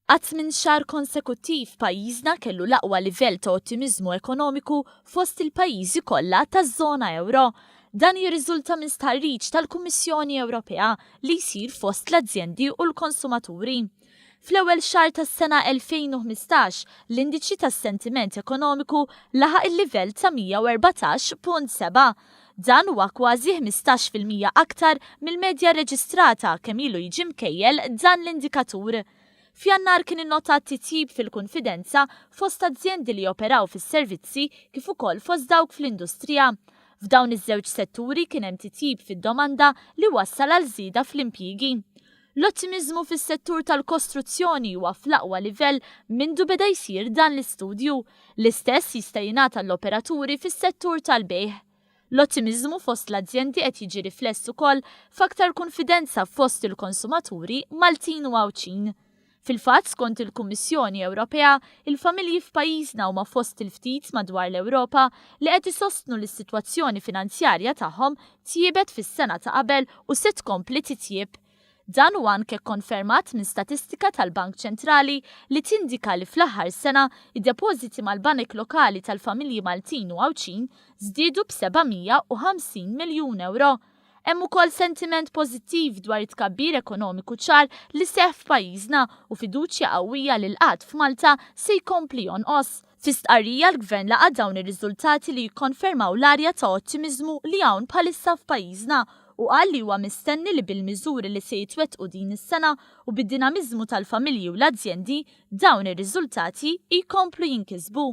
Qatt minn xahar konsekuttiv pajjiżna kellu l-aqwa livell ta' ottimiżmu ekonomiku fost il-pajjiżi kollha taż-żona Ewro. Dan jirriżulta minn stħarriġ tal-Kummissjoni Ewropea li jsir fost l-azzjendi u l-konsumaturi. Fl-ewwel xahar tas-sena 2015 l-indiċi tas-sentiment ekonomiku laħaq il-livell ta' 114.7. Dan huwa kważi 15% aktar mill-medja reġistrata kemm ilu jiġi mkejjel dan l-indikatur. F'Jannar kien innotat titjib fil-konfidenza fost azzjendi li operaw fis-servizzi kif ukoll fost dawk fl-industrija. F'dawn iż-żewġ setturi kien hemm titjib fid-domanda li wassal għal żieda fl-impjiegi. L-ottimiżmu fis-settur tal-kostruzzjoni huwa fl-aqwa livell mindu beda jsir dan l-istudju. L-istess jista' jingħata l-operaturi fis-settur tal-bejħ. L-ottimiżmu fost l-azzjendi qed jiġi rifless ukoll f'aktar konfidenza fost il-konsumaturi Maltin u Għawċin. Fil-fatt, skont il-Kummissjoni Ewropea, il-familji f'pajjiżna huma fost il-ftit madwar l-Ewropa li qed isostnu l-sitwazzjoni finanzjarja tagħhom tjiebet fis-sena ta' qabel u se tkompli titjieb. Dan huwa anke kkonfermat minn statistika tal-Bank Ċentrali li tindika li fl-aħħar sena id-depożiti mal-banek lokali tal-familji Maltin u Għawċin żdiedu b'750 miljun euro. Hemm ukoll sentiment pożittiv dwar it-tkabbir ekonomiku ċar li seħħ f'pajjiżna u fiduċja qawwija li l-qatt f'Malta se jkompli jonqos. Fi stqarrija l-Gvern laqa' dawn ir-riżultati li jikkonfermaw l-arja ta' ottimiżmu li hawn bħalissa f'pajjiżna u qal li huwa mistenni li bil-miżuri li se jitwettqu din is-sena u bid-dinamiżmu tal-familji u l-azzjendi dawn ir-riżultati jkomplu jinkisbu.